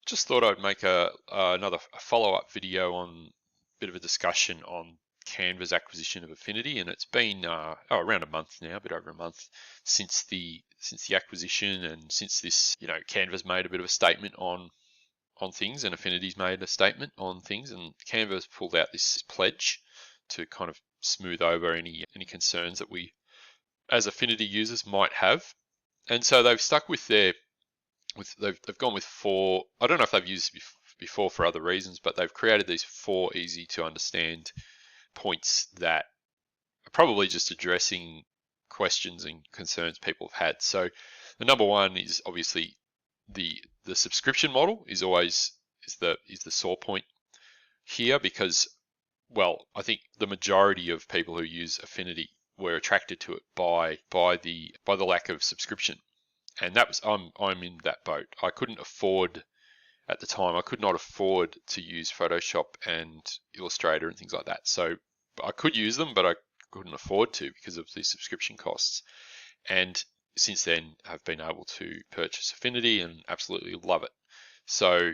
Just thought I'd make another follow-up video on a bit of a discussion on Canva's acquisition of Affinity, and it's been around a month now, a bit over a month since the acquisition, and since this, Canva's made a bit of a statement on things, and Affinity's made a statement on things, and Canva's pulled out this pledge to kind of smooth over any concerns that we as Affinity users might have, and so they've stuck with they've gone with four. I don't know if they've used it before for other reasons, but they've created these four easy to understand points that are probably just addressing questions and concerns people have had. So the number one is obviously the subscription model is the sore point here, because, well, I think the majority of people who use Affinity were attracted to it by the lack of subscription. And that was I'm in that boat. I couldn't afford at the time. I could not afford to use Photoshop and Illustrator and things like that. So I could use them, but I couldn't afford to because of the subscription costs. And since then, I've been able to purchase Affinity and absolutely love it. So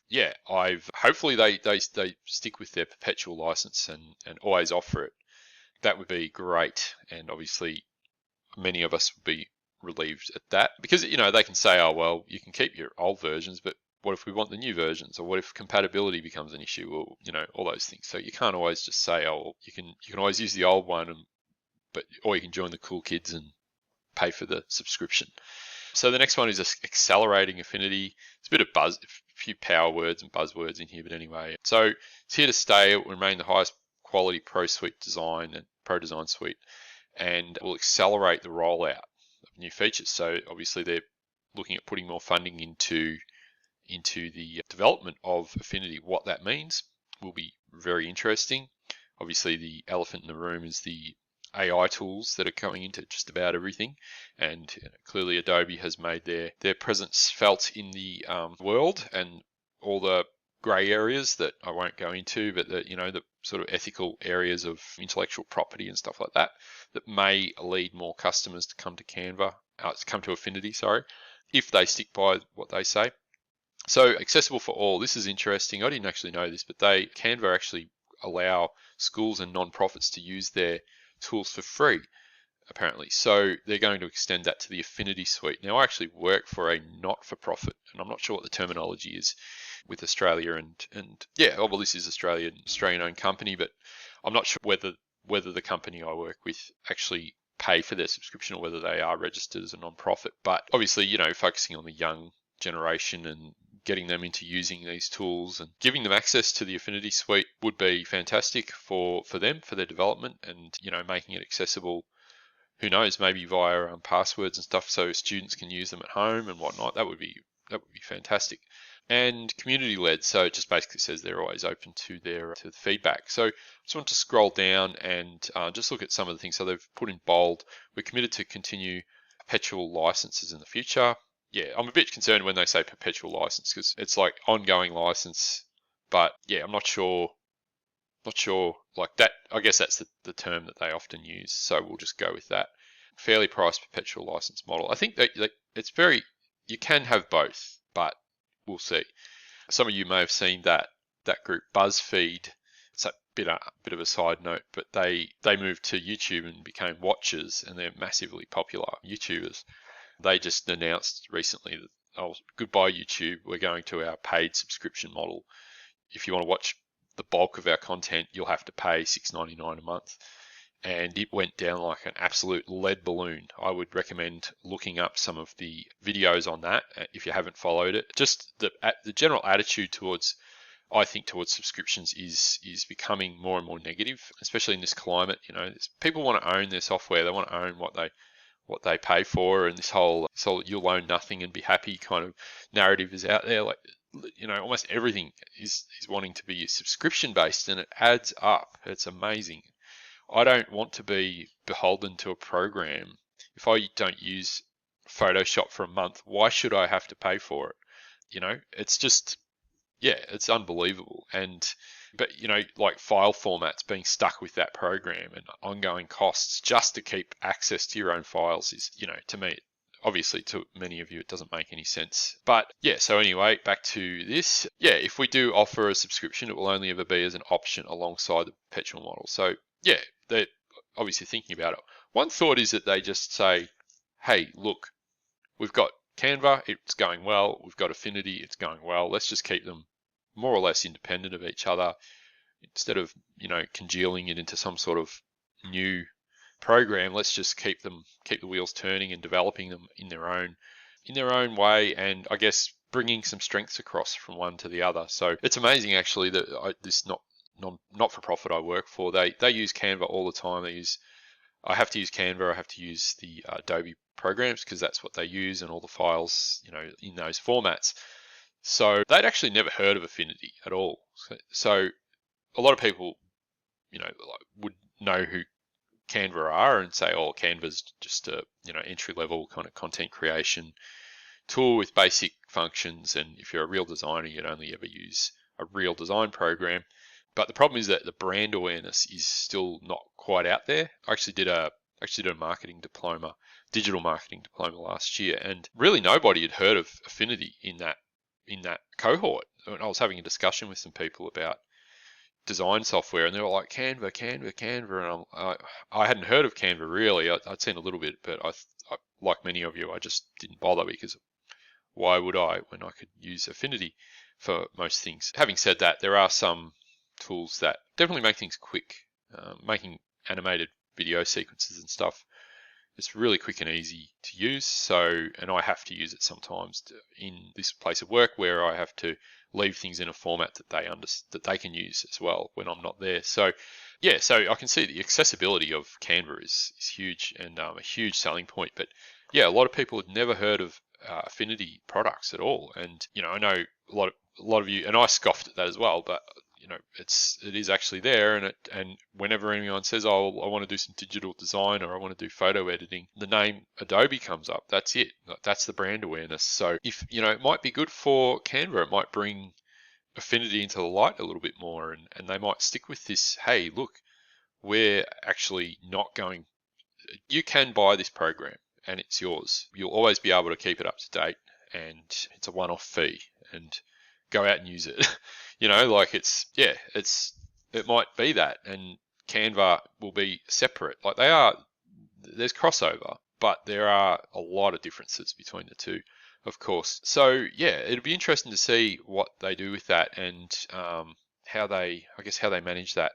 yeah, hopefully they stick with their perpetual license and always offer it. That would be great. And obviously, many of us would be relieved at that, because they can say, oh well, you can keep your old versions, but what if we want the new versions, or what if compatibility becomes an issue, or all those things. So you can't always just say, oh, you can always use the old one, or you can join the cool kids and pay for the subscription. So the next one is accelerating Affinity. It's a bit of a few power words and buzzwords in here, but anyway. So it's here to stay. It will remain the highest quality Pro Suite design and Pro Design Suite, and will accelerate the rollout of new features. So obviously they're looking at putting more funding into the development of Affinity. What that means will be very interesting. Obviously the elephant in the room is the AI tools that are coming into just about everything, and clearly Adobe has made their presence felt in the world, and all the grey areas that I won't go into, but the sort of ethical areas of intellectual property and stuff like that may lead more customers to come to come to Affinity, sorry, if they stick by what they say. So accessible for all. This is interesting. I didn't actually know this, but Canva actually allow schools and non-profits to use their tools for free, apparently. So they're going to extend that to the Affinity Suite. Now, I actually work for a not-for-profit, and I'm not sure what the terminology is with Australia, and yeah, well, this is Australian-owned company, but I'm not sure whether the company I work with actually pay for their subscription or whether they are registered as a non-profit. But obviously, focusing on the young generation and getting them into using these tools and giving them access to the Affinity Suite would be fantastic for them, for their development, and making it accessible, who knows, maybe via passwords and stuff, so students can use them at home and whatnot. That would be fantastic. And community led, so it just basically says they're always open to the feedback. So I just want to scroll down and just look at some of the things. So they've put in bold, we're committed to continue perpetual licenses in the future. Yeah, I'm a bit concerned when they say perpetual license, because it's like ongoing license, but yeah, I'm not sure like that. I guess that's the term that they often use, so we'll just go with that. Fairly priced perpetual license model. I think that it's you can have both, but we'll see. Some of you may have seen that group BuzzFeed. It's a bit of a side note, but they moved to YouTube and became watchers, and they're massively popular YouTubers. They just announced recently that, oh, goodbye YouTube, we're going to our paid subscription model. If you want to watch the bulk of our content, you'll have to pay $6.99 a month. And it went down like an absolute lead balloon. I would recommend looking up some of the videos on that if you haven't followed it. Just the general attitude towards subscriptions is becoming more and more negative, especially in this climate. People want to own their software. They want to own what they pay for, and this whole you'll own nothing and be happy kind of narrative is out there. Like, almost everything is wanting to be subscription based, and it adds up. It's amazing. I don't want to be beholden to a program. If I don't use Photoshop for a month, why should I have to pay for it? It's just, yeah, it's unbelievable. But like file formats, being stuck with that program and ongoing costs just to keep access to your own files is, to me, obviously to many of you it doesn't make any sense. But yeah, so anyway, back to this. Yeah, if we do offer a subscription, it will only ever be as an option alongside the perpetual model. So yeah, they're obviously thinking about it. One thought is that they just say, hey, look, we've got Canva, it's going well. We've got Affinity, it's going well. Let's just keep them more or less independent of each other instead of, congealing it into some sort of new program. Let's just keep the wheels turning and developing them in their own way, and I guess bringing some strengths across from one to the other. So it's amazing actually that this not for profit I work for, they use Canva all the time. I have to use Canva, I have to use the Adobe programs because that's what they use, and all the files, in those formats. So they'd actually never heard of Affinity at all. So a lot of people, would know who Canva are and say, oh, Canva's just a, entry level kind of content creation tool with basic functions. And if you're a real designer, you'd only ever use a real design program. But the problem is that the brand awareness is still not quite out there. I actually did a marketing diploma, digital marketing diploma last year, and really nobody had heard of Affinity in that cohort. And I was having a discussion with some people about design software, and they were like, Canva, and I hadn't heard of Canva really. I'd seen a little bit, but I, like many of you, I just didn't bother because why would I when I could use Affinity for most things? Having said that, there are some tools that definitely make things quick, making animated video sequences and stuff. It's really quick and easy to use. So, and I have to use it sometimes in this place of work where I have to leave things in a format that they can use as well when I'm not there. So, yeah, so I can see the accessibility of Canva is huge and a huge selling point. But yeah, a lot of people had never heard of Affinity products at all. And I know a lot of you, and I scoffed at that as well. But it is actually there, and whenever anyone says, oh, I want to do some digital design or I want to do photo editing, the name Adobe comes up. That's it. That's the brand awareness. So if it might be good for Canva, it might bring Affinity into the light a little bit more, and they might stick with this. Hey, look, we're actually not going. You can buy this program and it's yours. You'll always be able to keep it up to date, and it's a one-off fee, and go out and use it. It might be that, and Canva will be separate. Like there's crossover, but there are a lot of differences between the two, of course. So yeah, it'll be interesting to see what they do with that, and how they manage that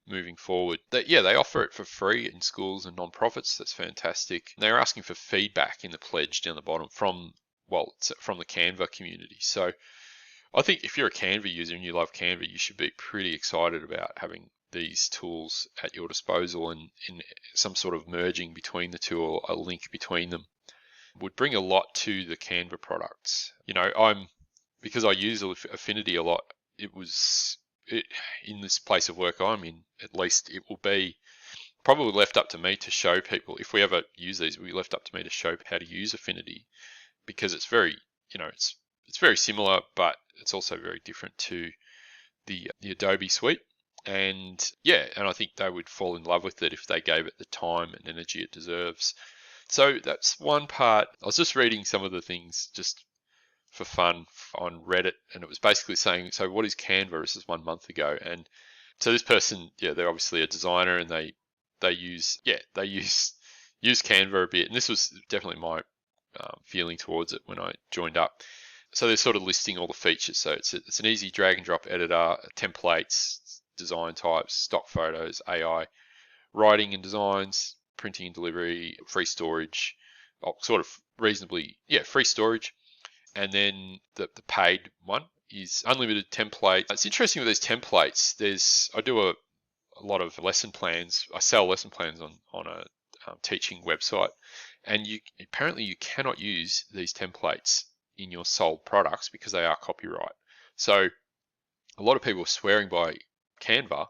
moving forward. They offer it for free in schools and non-profits. That's fantastic. And they're asking for feedback in the pledge down the bottom from the Canva community. So I think if you're a Canva user and you love Canva, you should be pretty excited about having these tools at your disposal, and in some sort of merging between the two or a link between them would bring a lot to the Canva products. Because I use Affinity a lot, in this place of work I'm in, at least it will be probably left up to me to show people. If we ever use these, it will be left up to me to show how to use Affinity, because it's very, it's very similar, but it's also very different to the Adobe suite. And I think they would fall in love with it if they gave it the time and energy it deserves. So that's one part. I was just reading some of the things just for fun on Reddit, and it was basically saying, so what is Canva? This is 1 month ago. And so this person, they're obviously a designer, and they use Canva a bit. And this was definitely my feeling towards it when I joined up. So they're sort of listing all the features. So it's an easy drag and drop editor, templates, design types, stock photos, AI, writing and designs, printing and delivery, free storage, sort of reasonably, free storage. And then the paid one is unlimited templates. It's interesting with these templates. I do a lot of lesson plans. I sell lesson plans on a teaching website, and apparently you cannot use these templates in your sold products because they are copyright. So a lot of people are swearing by Canva,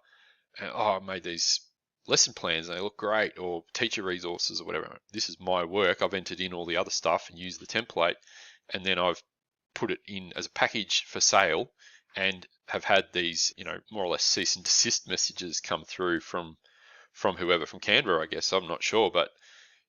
and I made these lesson plans and they look great, or teacher resources or whatever. This is my work. I've entered in all the other stuff and used the template, and then I've put it in as a package for sale, and have had these, more or less cease and desist messages come through from whoever, from Canva, I guess. I'm not sure, but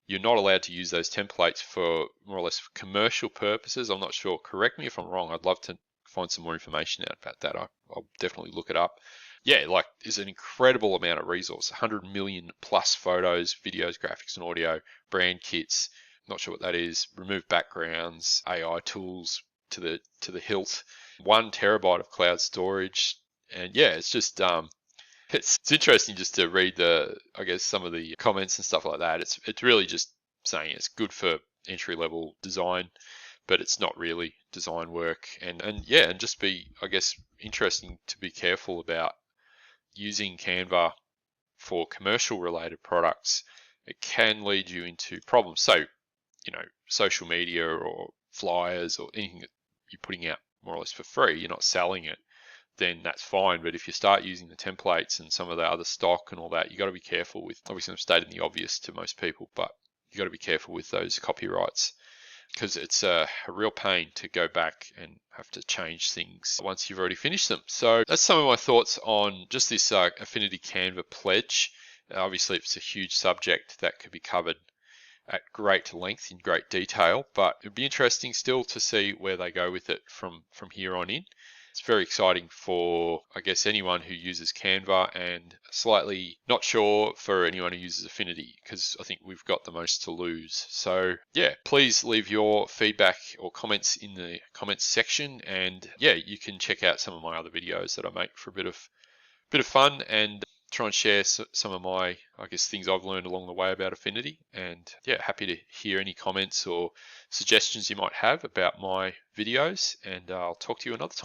you're not allowed to use those templates for more or less commercial purposes. I'm not sure. Correct me if I'm wrong. I'd love to find some more information out about that. I'll definitely look it up. Yeah, like there's an incredible amount of resource, 100 million plus photos, videos, graphics, and audio, brand kits. Not sure what that is. Remove backgrounds, AI tools to the hilt, 1 terabyte of cloud storage, and yeah, it's just it's interesting just to read I guess some of the comments and stuff like that. It's really just saying it's good for entry level design, but it's not really design work. And yeah, and just be, I guess, interesting to be careful about using Canva for commercial related products. It can lead you into problems. So, social media or flyers or anything that you're putting out more or less for free, you're not selling it, then that's fine. But if you start using the templates and some of the other stock and all that, you got to be careful with, obviously I'm stating the obvious to most people, but you got to be careful with those copyrights, because it's a real pain to go back and have to change things once you've already finished them. So that's some of my thoughts on just this Affinity Canva pledge. Obviously, it's a huge subject that could be covered at great length in great detail, but it'd be interesting still to see where they go with it from here on in. It's very exciting for, I guess, anyone who uses Canva, and slightly not sure for anyone who uses Affinity, because I think we've got the most to lose. So yeah, please leave your feedback or comments in the comments section, and yeah, you can check out some of my other videos that I make for a bit of fun, and try and share some of my, I guess, things I've learned along the way about Affinity. And yeah, happy to hear any comments or suggestions you might have about my videos, and I'll talk to you another time.